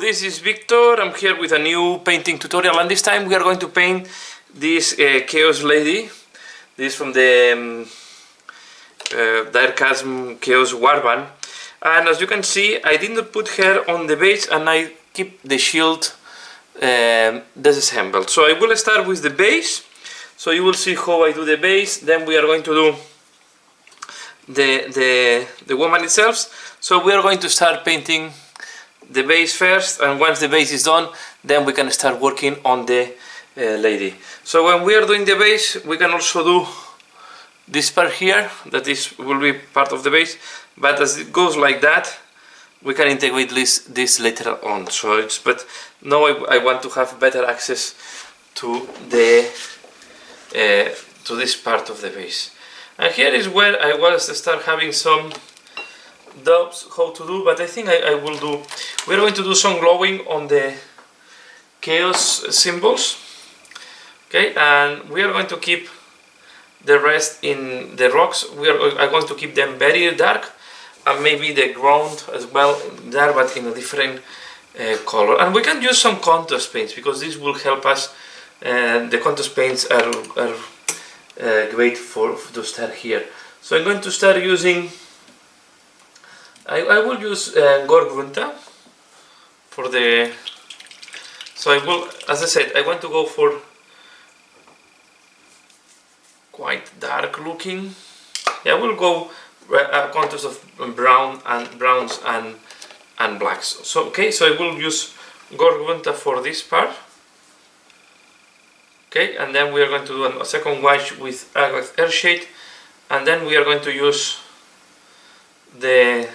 this is Victor. I'm here with a new painting tutorial, and this time we are going to paint this Chaos Lady. This is from the Darkasm Chaos Warband. And as you can see, I did not put her on the base, and I keep the shield disassembled. So I will start with the base. So you will see how I do the base. Then we are going to do the woman itself. So we are going to start painting the base first, and once the base is done, then we can start working on the lady. So when we are doing the base, we can also do this part here, that will be part of the base, but as it goes like that, we can integrate this later on. So but now I want to have better access to the to this part of the base. And here is where I was to start having some doubts how to do, but I think I will do. We're going to do some glowing on the chaos symbols, okay, and we are going to keep the rest in the rocks. We are going to keep them very dark, and maybe the ground as well dark, but in a different color. And we can use some contrast paints, because this will help us. The contrast paints are great to start here. So I'm going to start using. I will use Gorgunta for the. So I will, as I said, I want to go for quite dark looking. Yeah, I will go a contrast of browns and blacks. So okay, so I will use Gorgunta for this part. Okay, and then we are going to do a second wash with Agate Earthshade, and then we are going to use the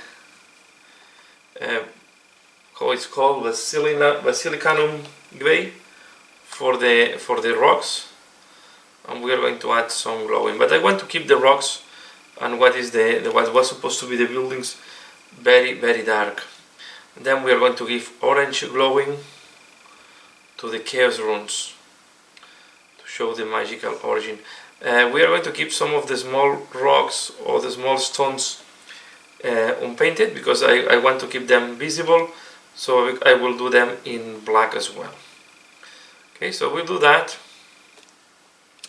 how it's called, Basilicanum Grey for the rocks, and we are going to add some glowing. But I want to keep the rocks and what was supposed to be the buildings very dark. And then we are going to give orange glowing to the chaos runes to show the magical origin. We are going to keep some of the small rocks or the small stones unpainted, because I want to keep them visible, so I will do them in black as well. Okay, so we'll do that.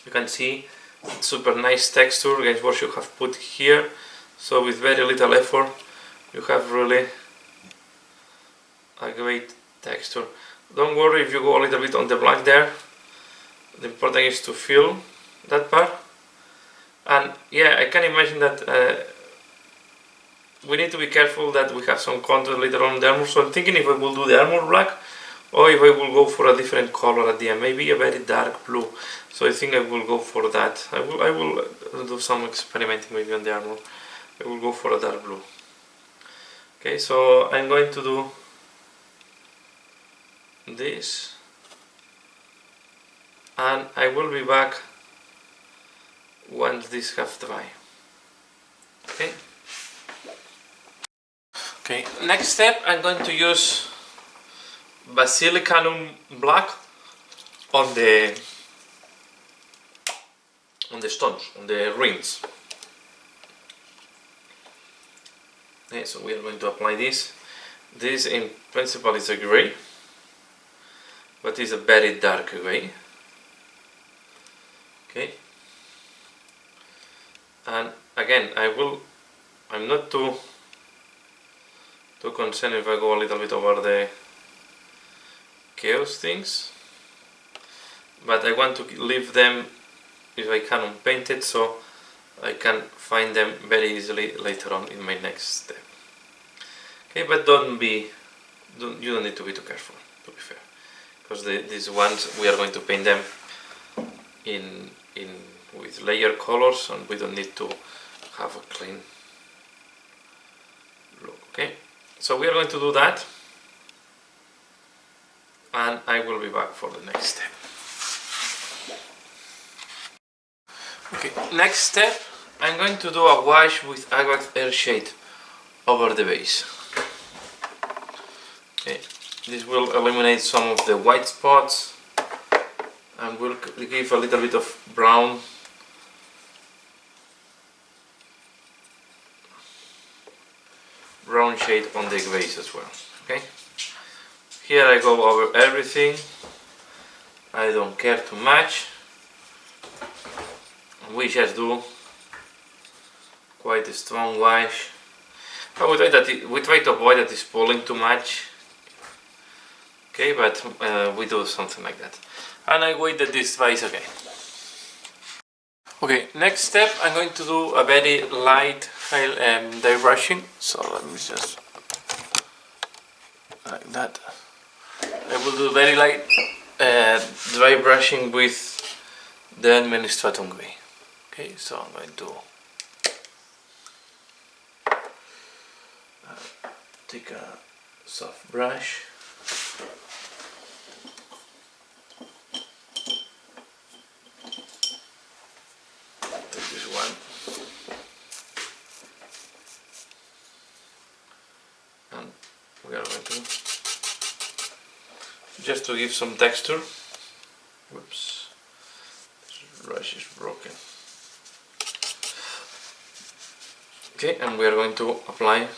You can see it's super nice texture against what you have put here, so with very little effort you have really a great texture. Don't worry if you go a little bit on the black there. The important is to fill that part. And yeah, I can imagine that we need to be careful that we have some contour later on the armor. So I'm thinking if I will do the armor black, or if I will go for a different color at the end, maybe a very dark blue. So I think I will go for that. I will do some experimenting maybe on the armor. I will go for a dark blue. Okay, so I'm going to do this, and I will be back once this have dry. Okay. Okay, next step, I'm going to use Basilicanum Black on the stones, on the rings. Okay, so we are going to apply this. This in principle is a grey, but it's a very dark grey. Okay, and again, I'm not too concerned if I go a little bit over the chaos things, but I want to leave them, if I can, unpainted, so I can find them very easily later on in my next step. Okay, but you don't need to be too careful, to be fair, because these ones we are going to paint them with layer colors, and we don't need to have a clean look. Okay. So we are going to do that, and I will be back for the next step. Okay, next step, I'm going to do a wash with Agate Earthshade over the base. Okay, this will eliminate some of the white spots, and will give a little bit of brown shade on the base as well. Okay, Here I go over everything. I don't care too much. We just do quite a strong wash. We try to avoid that it's pulling too much. Okay, but we do something like that. And I wait that this dries okay. Okay, next step, I'm going to do a very light dye brushing. So let me just like that. I will do very light dry brushing with the Administratum Gray. Okay, so I'm going to take a soft brush. Take this one. And we are going to just to give some texture. Whoops, this brush is broken. Okay, and we are going to apply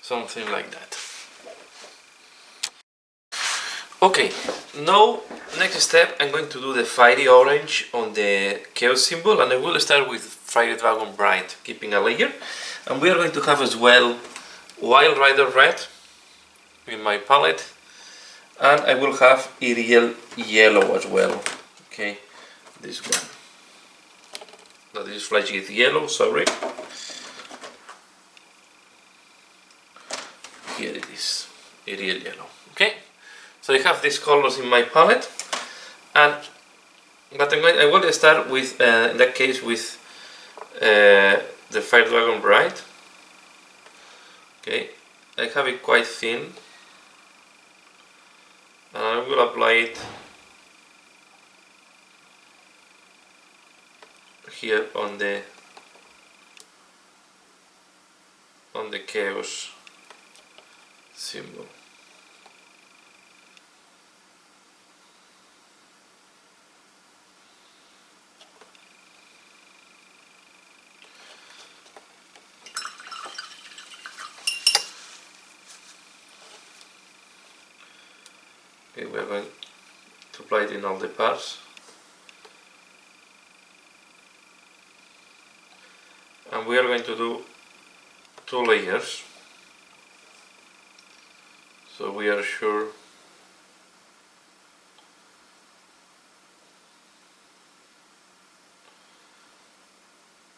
something like that. Okay, now next step I'm going to do the fiery orange on the chaos symbol, and I will start with Fiery Dragon Bright, keeping a layer, and we are going to have as well Wild Rider Red in my palette, and I will have Iriel Yellow as well. Okay, this one. That is flashy yellow, sorry. Here it is, Iriel Yellow. Okay, so I have these colors in my palette, but I will start with, in that case, with the Fire Dragon Bright. Okay, I have it quite thin, and I will apply it here on the chaos symbol. Okay, we are going to apply it in all the parts, and we are going to do 2 layers, so we are sure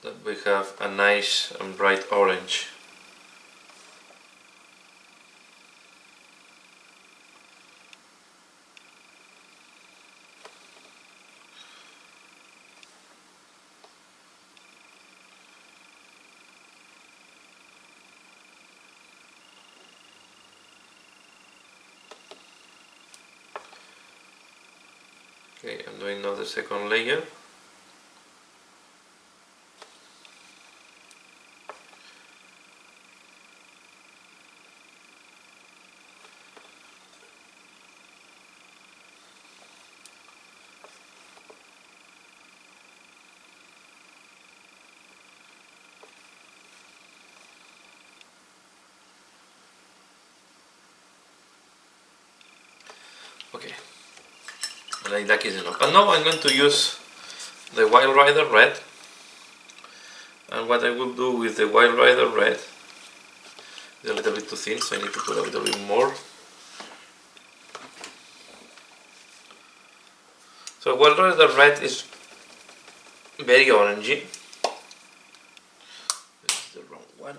that we have a nice and bright orange. Okay, I'm doing now the second layer. Okay, like that is enough. And now I'm going to use the Wild Rider Red, and what I will do with the Wild Rider Red is a little bit too thin, so I need to put a little bit more. So Wild Rider Red is very orangey. This is the wrong one.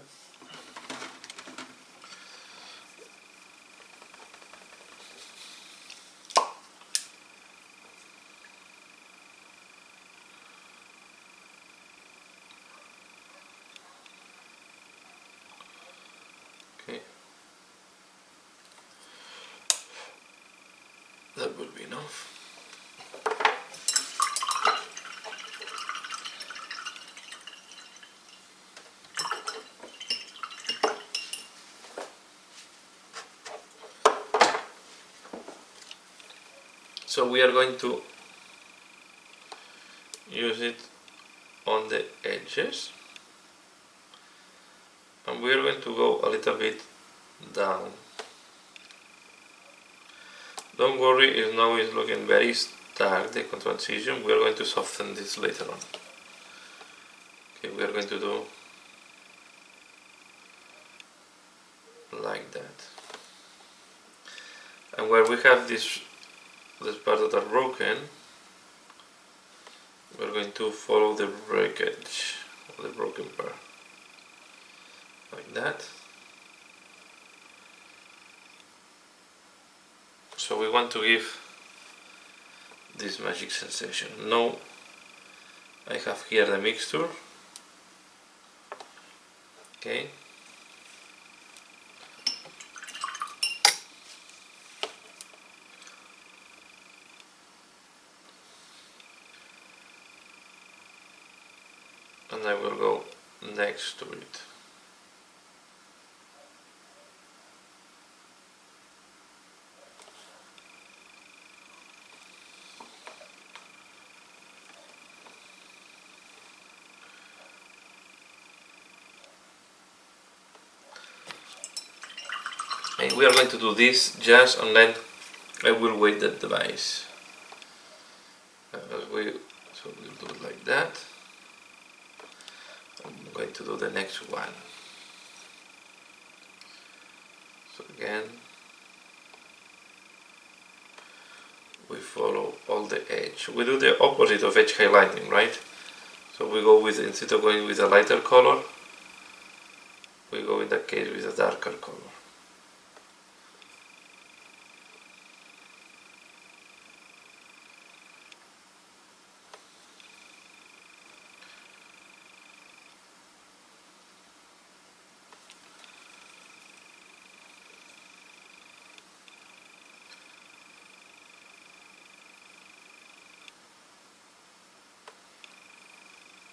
that will be enough. So we are going to use it on the edges, and we are going to go a little bit down. Don't worry if now it's looking very stark, the transition. We are going to soften this later on. Okay, we are going to do like that. And where we have this parts that are broken, we're going to follow the breakage, the broken part, like that. So we want to give this magic sensation. Now I have here the mixture. Okay. And I will go next to it. And we are going to do this just, and then I will weight the device. So we'll do it like that. I'm going to do the next one. So again, we follow all the edge. We do the opposite of edge highlighting, right? So we go with, instead of going with a lighter color, we go in that case with a darker color.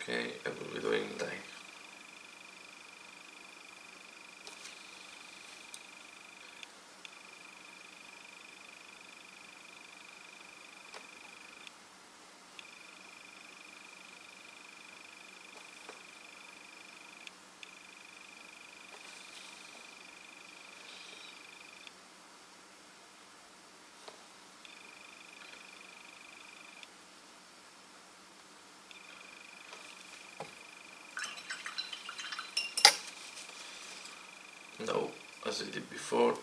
Okay, I will be doing that. Now, as I did before, I'm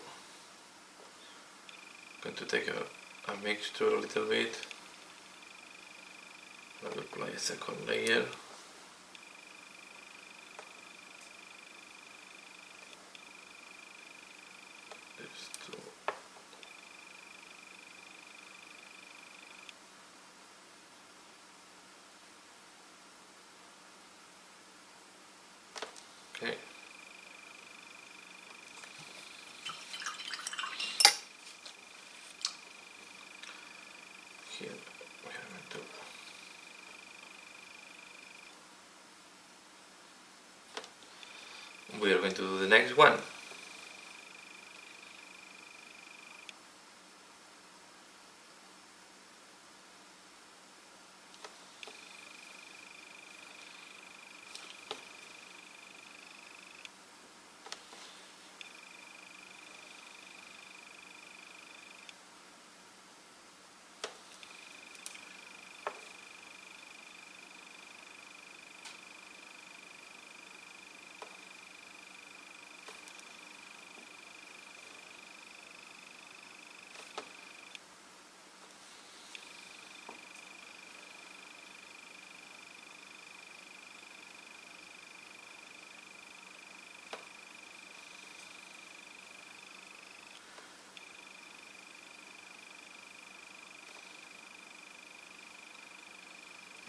going to take a mixture a little bit. I will apply a second layer. These two. Okay. Here we are going to do the next one.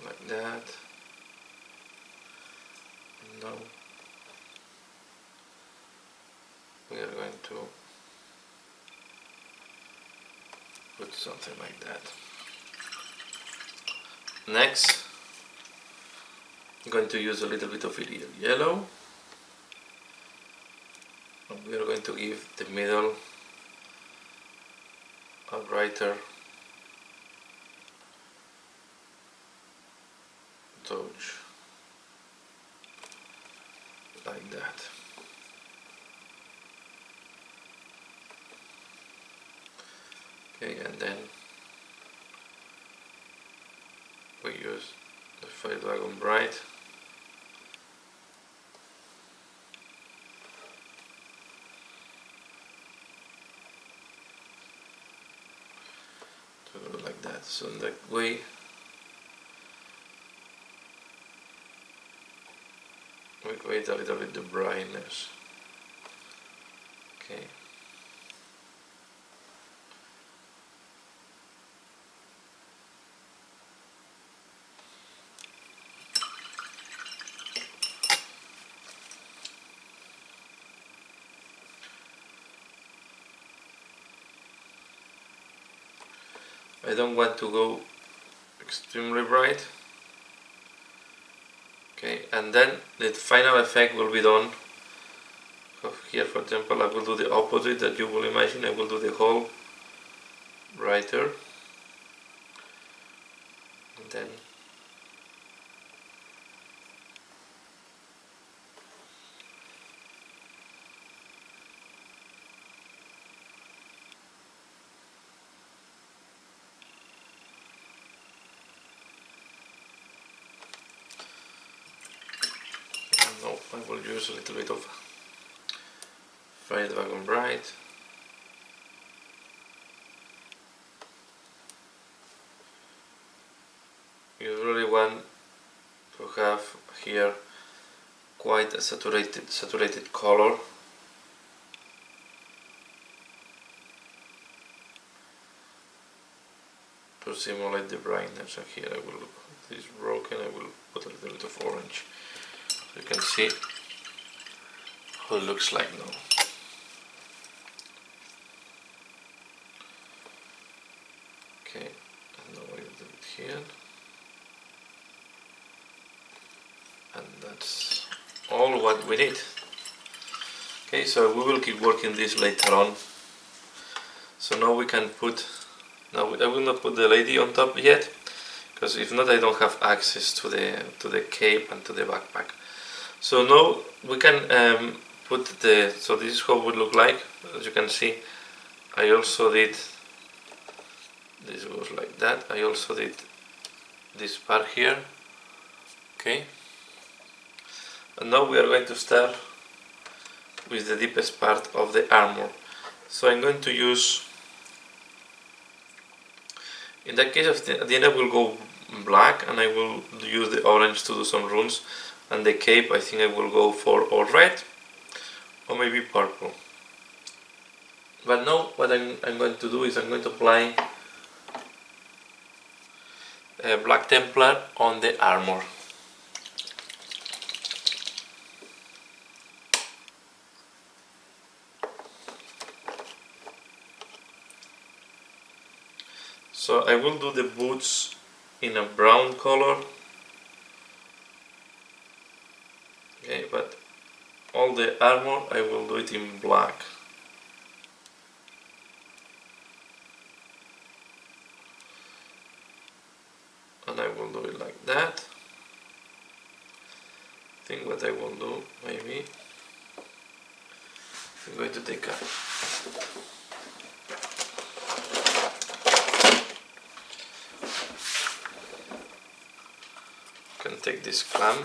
Like that. Now we are going to put something like that. Next, I'm going to use a little bit of yellow, and we are going to give the middle a brighter touch, like that. Okay, and then we use the Fire Dragon Bright to do it like that. So in that way we create a little bit the brightness. Okay. I don't want to go extremely bright. Okay, and then the final effect will be done. So here, for example, I will do the opposite that you will imagine. I will do the whole brighter, and then no, I will use a little bit of Fire Dragon Bright. You really want to have here quite a saturated color. To simulate the brightness, and here I will, this is broken, I will put a little bit of orange. You can see how it looks like now. Okay, and now I do it here. And that's all what we need. Okay, so we will keep working this later on. So now we can put, now I will not put the lady on top yet, because if not I don't have access to the cape and to the backpack. So now we can put the, so this is how it would look like. As you can see, I also did, this goes like that, I also did this part here. Okay, and now we are going to start with the deepest part of the armor. So I'm going to use, in that case at the end I will go black, and I will use the orange to do some runes, and the cape I think I will go for or red or maybe purple. But now what I'm going to do is I'm going to apply Black Templar on the armor. So I will do the boots in a brown color. Okay, but all the armor I will do it in black. And I will do it like that. I think what I will do, maybe, I'm going to take a can take this clam,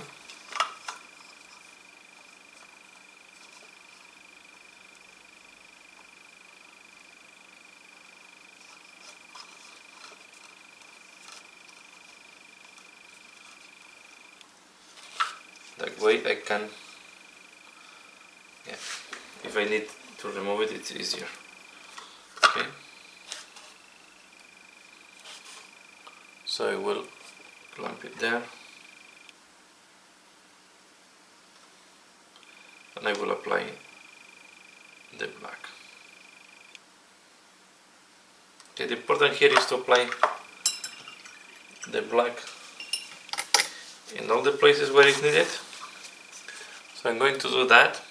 that way I can, yeah, if I need to remove it, it's easier. Okay, so I will clamp it there, and I will apply the black. Okay, the important here is to apply the black in all the places where it's needed. So I'm going to do that,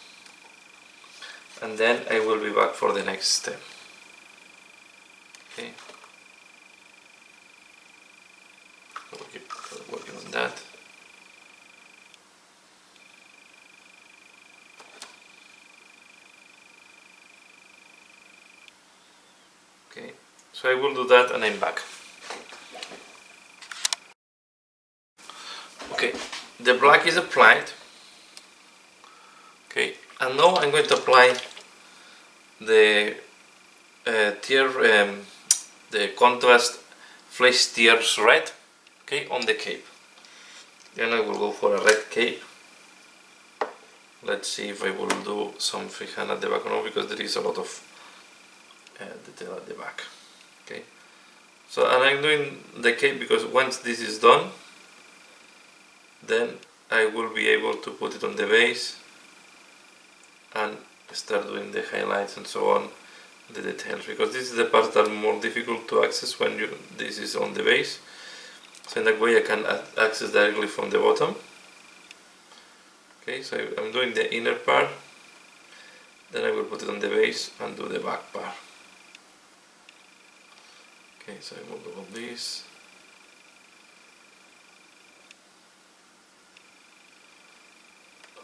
and then I will be back for the next step. Okay, so we'll keep working on that. Okay, so I will do that and I'm back. Okay, the black is applied. Okay, and now I'm going to apply the the contrast flesh tears red, okay, on the cape. Then I will go for a red cape. Let's see if I will do some freehand at the back or not, because there is a lot of detail at the back. Okay, so and I'm doing the cape because once this is done, then I will be able to put it on the base and start doing the highlights and so on, the details, because this is the parts that are more difficult to access when this is on the base. So in that way I can access directly from the bottom. Okay, so I'm doing the inner part, then I will put it on the base and do the back part. Okay, so I will do all this.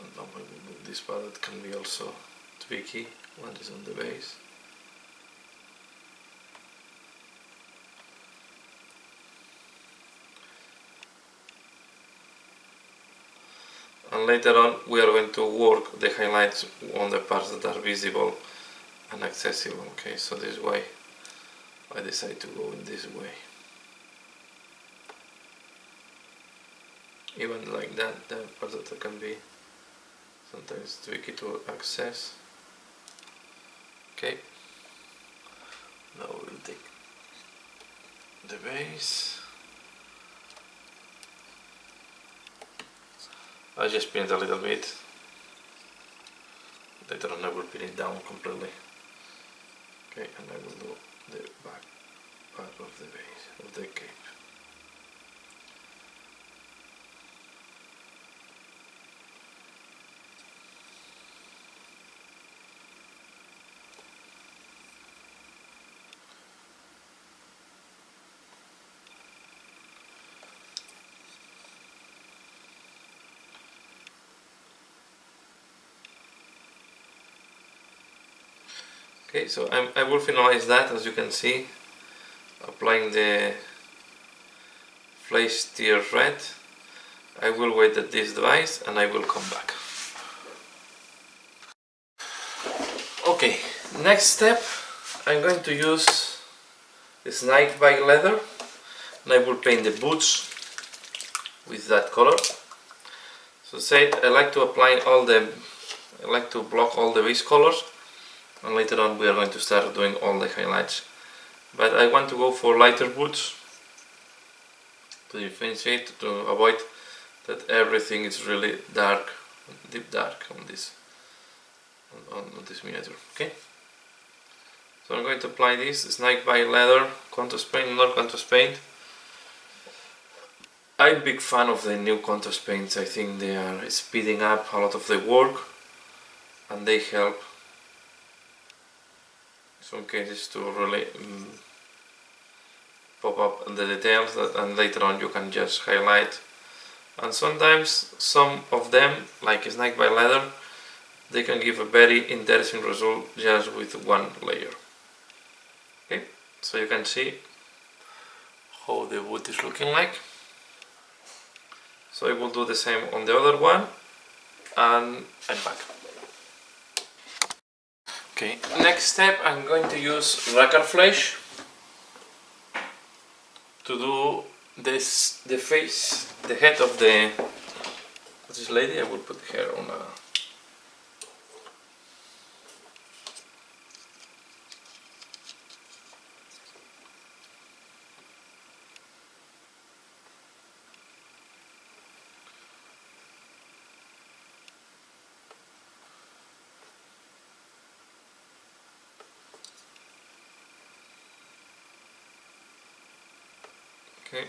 And now I will do this part that can be also tricky when it's on the base. And later on we are going to work the highlights on the parts that are visible and accessible. Okay, so this is why I decided to go in this way. Even like that, the parts that can be sometimes tricky to access. Okay, now we'll take the base. I just pin it a little bit. Later on I will pin it down completely. Okay, and I will do the back part of the base, of the cape. Okay, so I will finalize that, as you can see, applying the flesh tear red. I will wait at this device and I will come back. Okay, next step, I'm going to use the snakebite leather and I will paint the boots with that color. So say I like to apply I like to block all the base colors, and later on we are going to start doing all the highlights. But I want to go for lighter boots to differentiate, to avoid that everything is really dark, deep dark on this miniature. Okay, so I'm going to apply this snakebite leather contrast paint, not contrast paint. I'm a big fan of the new contrast paints. I think they are speeding up a lot of the work and they help in some cases to really pop up the details and later on you can just highlight. And sometimes some of them, like snakebite leather, they can give a very interesting result just with one layer. Okay, so you can see how the wood is looking like. So I will do the same on the other one and I'm back. Okay, next step, I'm going to use Ravagers flesh to do this, the face, the head of this lady. I will put her on a Okay.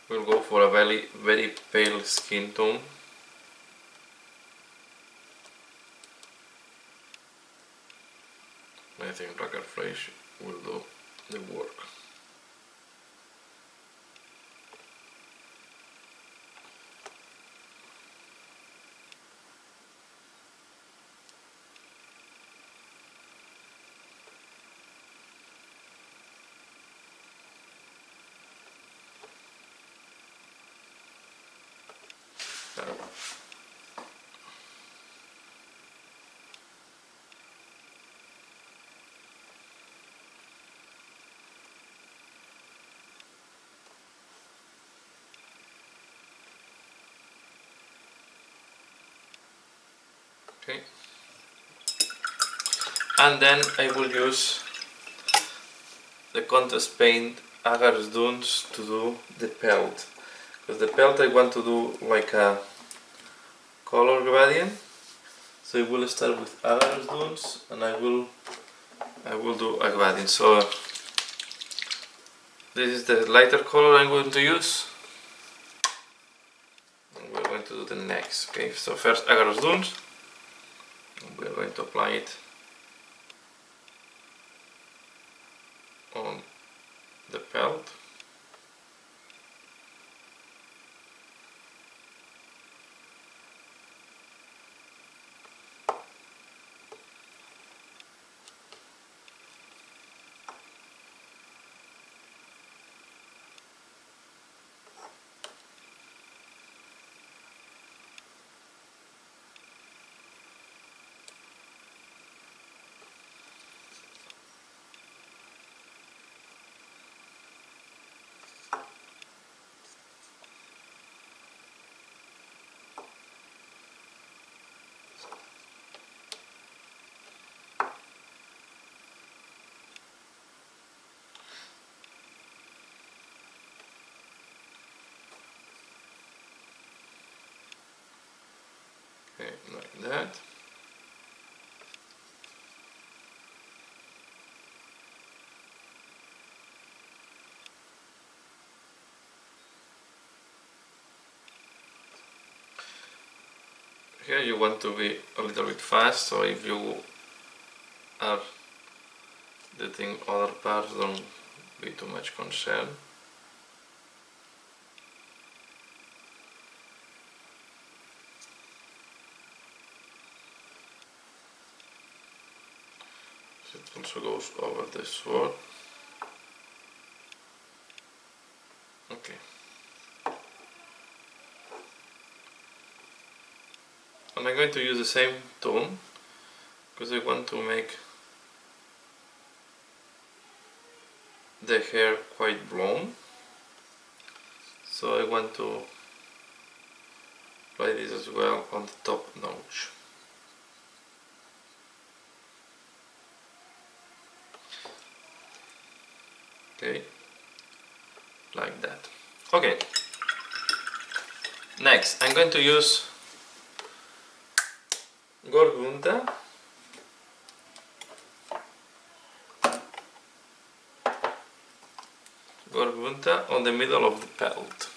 We'll go for a very pale skin tone. I think Ragar Flash will do the work. Okay. And then I will use the contrast paint Agar's Dunes to do the pelt, because the pelt I want to do like a color gradient. So I will start with Agar's Dunes and I will do a gradient. So this is the lighter color I'm going to use. And we're going to do the next. Okay, so first Agar's Dunes. And we're going to apply it on the pelt. Okay, like that. Here you want to be a little bit fast, so if you are editing other parts, don't be too much concerned. So it also goes over the sword. Okay. And I'm going to use the same tone because I want to make the hair quite blonde. So I want to apply this as well on the top notch. Okay, like that. Okay, next I'm going to use Gorgunta on the middle of the pelt.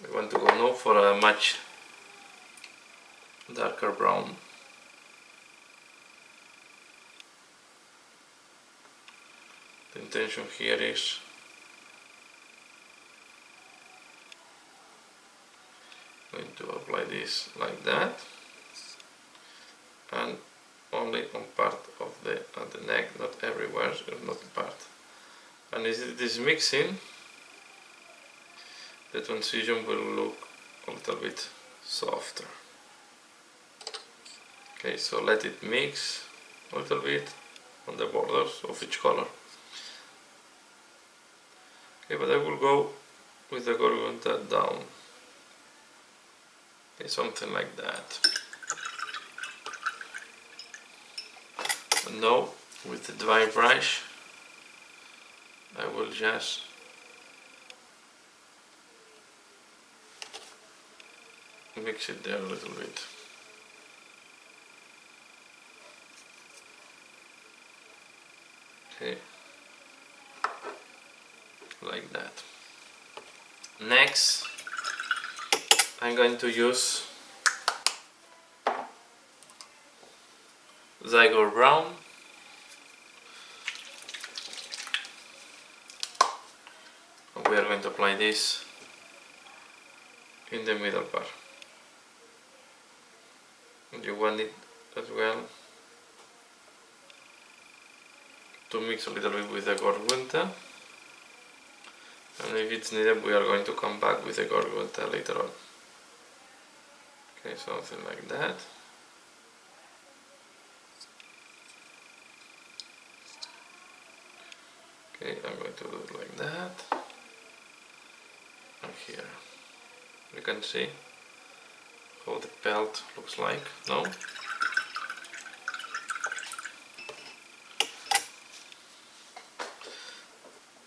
I want to go now for a much darker brown. The intention here is going to apply this like that, and only on part of the neck, not everywhere, so not part. And as it is mixing, the transition will look a little bit softer. Okay, so let it mix a little bit on the borders of each color. Okay, but I will go with the Gorgunta down. Okay, something like that. And now, with the dry brush, will just mix it there a little bit. Okay, like that. Next, I'm going to use Zyger Brown. We are going to apply this in the middle part. You want it as well to mix a little bit with the Gorgunta, and if it's needed we are going to come back with the Gorgunta later on. Okay, something like that. Okay, I'm going to do it like that. And here you can see how the pelt looks like, no?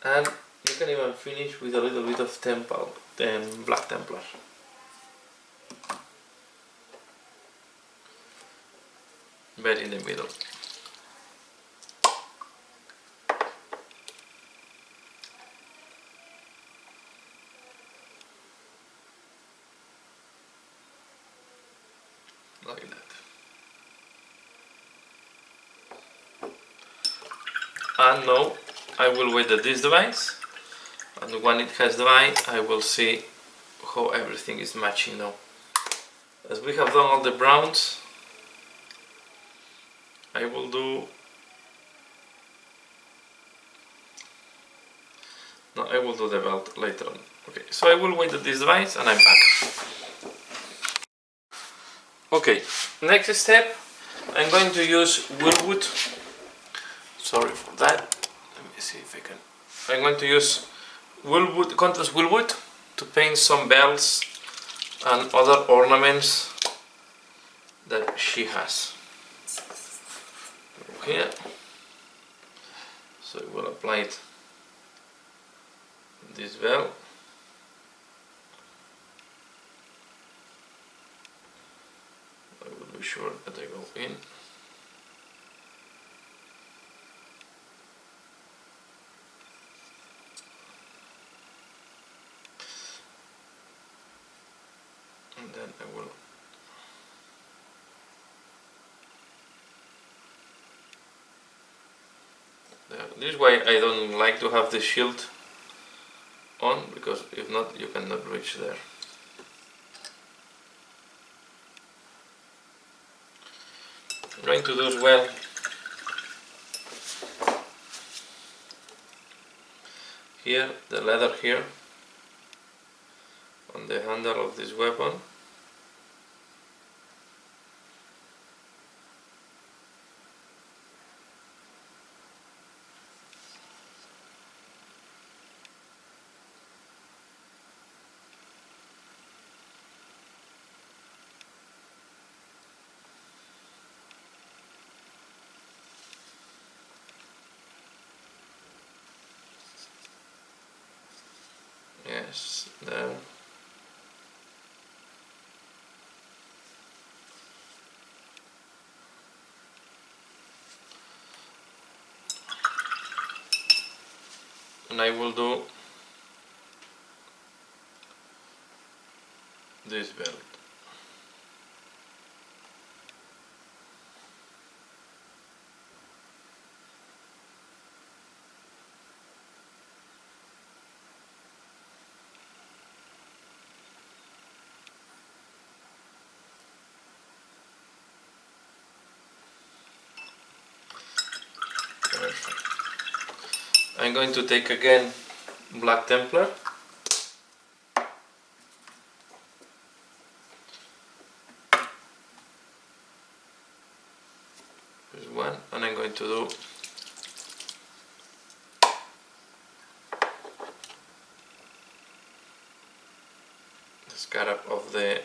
And you can even finish with a little bit of Black Templar. Very in the middle. Like that. And now I will wait at this device, and when it has dried I will see how everything is matching now. As we have done all the browns, I will do the belt later on. Okay, so I will wait at this device and I'm back. Okay, next step, I'm going to use Willwood. Sorry for that. Let me see if I can. I'm going to use Willwood, contrast Willwood, to paint some bells and other ornaments that she has. Here, so I will apply it this bell. I will be sure that I go in. And then I will there. This way I don't like to have the shield on, because if not you cannot reach there. I'm going to do as well here, the leather here on the handle of this weapon. Yes, there. And I will do this belt. Perfect. I'm going to take again Black Templar. Here's one, and I'm going to do the scarab of the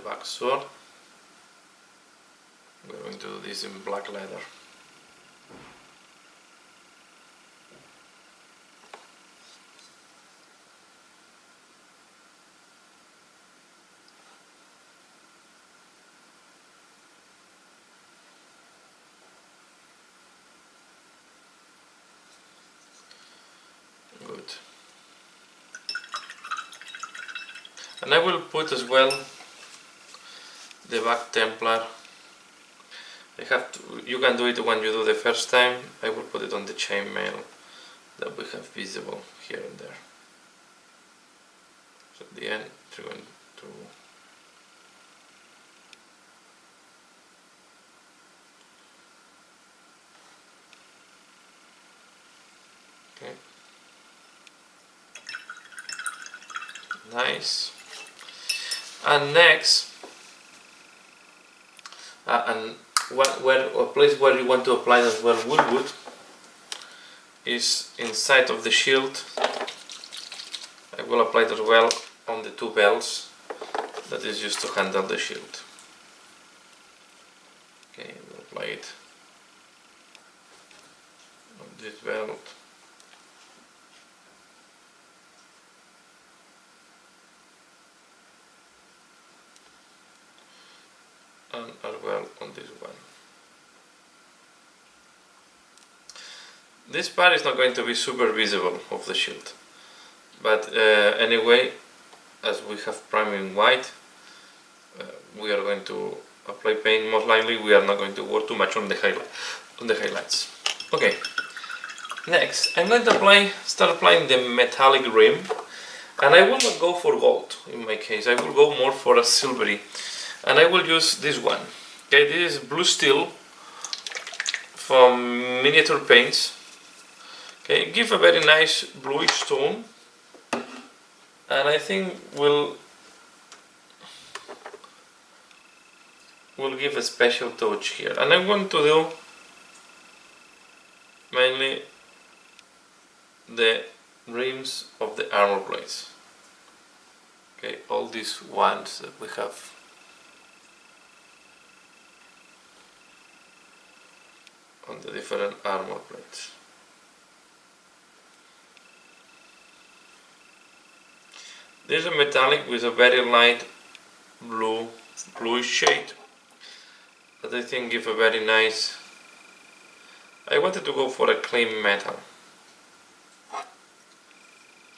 back sword. We're going to do this in black leather. And I will put as well the back Templar. You can do it when you do the first time. I will put it on the chainmail that we have visible here and there. So at the end, we're going to okay. Nice. And next, and a place where you want to apply as well wood is inside of the shield. I will apply it as well on the two belts that is used to handle the shield. Okay, we'll apply it on this belt. And as well on this one. This part is not going to be super visible of the shield, but anyway, as we have priming white, we are going to apply paint. Most likely we are not going to work too much on the highlights. Okay, next I'm going to start applying the metallic rim, and I will not go for gold in my case. I will go more for a silvery, and I will use this one. Okay, this is blue steel from Miniature Paints. Okay, give a very nice bluish tone, and I think will give a special touch here. And I want to do mainly the rims of the armor plates. Okay, all these ones that we have. On the different armor plates. This is a metallic with a very light bluish shade that I think give a very nice. I wanted to go for a clean metal.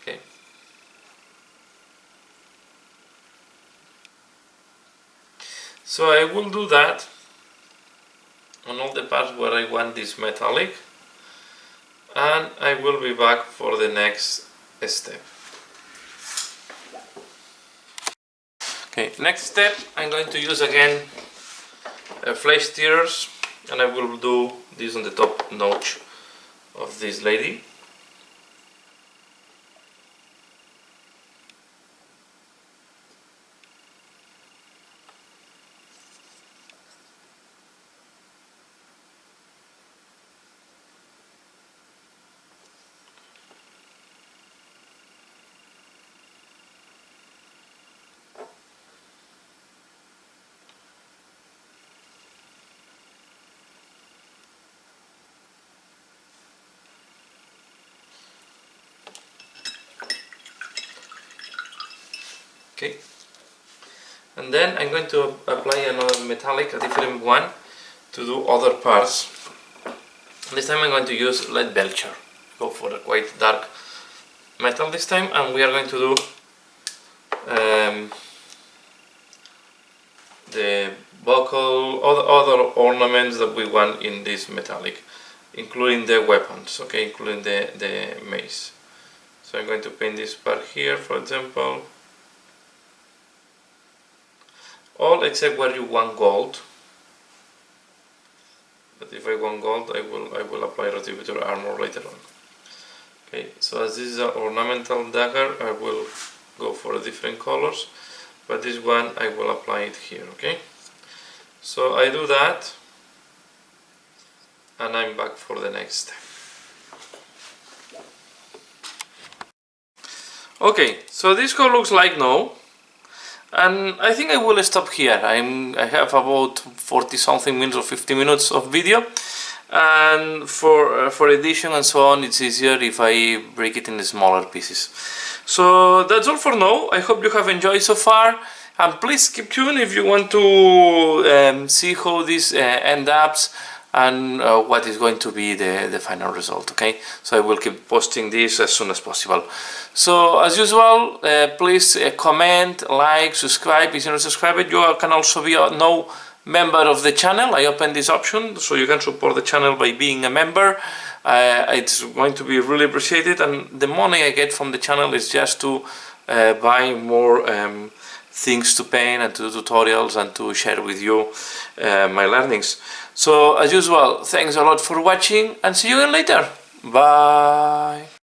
Okay. So I will do that on all the parts where I want this metallic, and I will be back for the next step. Okay, next step I'm going to use again flash stirrers, and I will do this on the top notch of this lady. Okay, and then I'm going to apply another metallic, a different one, to do other parts. This time I'm going to use lead belcher. Go for a quite dark metal this time, and we are going to do the buckle, other ornaments that we want in this metallic, including the weapons, okay, including the mace. So I'm going to paint this part here, for example. All except where you want gold. But if I want gold, I will apply Retributor armor later on. Okay, so as this is an ornamental dagger, I will go for different colors, but this one I will apply it here. Okay, so I do that, and I'm back for the next step. Okay, so this how looks like now. And I think I will stop here. I have about 40 something minutes or 50 minutes of video, and for edition and so on, it's easier if I break it in smaller pieces. So that's all for now. I hope you have enjoyed so far, and please keep tuned if you want to see how this ends up and what is going to be the final result. Okay, so I will keep posting this as soon as possible. So as usual, please comment, like, subscribe. If you're not subscribed, you can also be a no member of the channel. I opened this option so you can support the channel by being a member. It's going to be really appreciated, and the money I get from the channel is just to buy more things to paint and to do tutorials and to share with you my learnings. So as usual, thanks a lot for watching, and see you again later. Bye.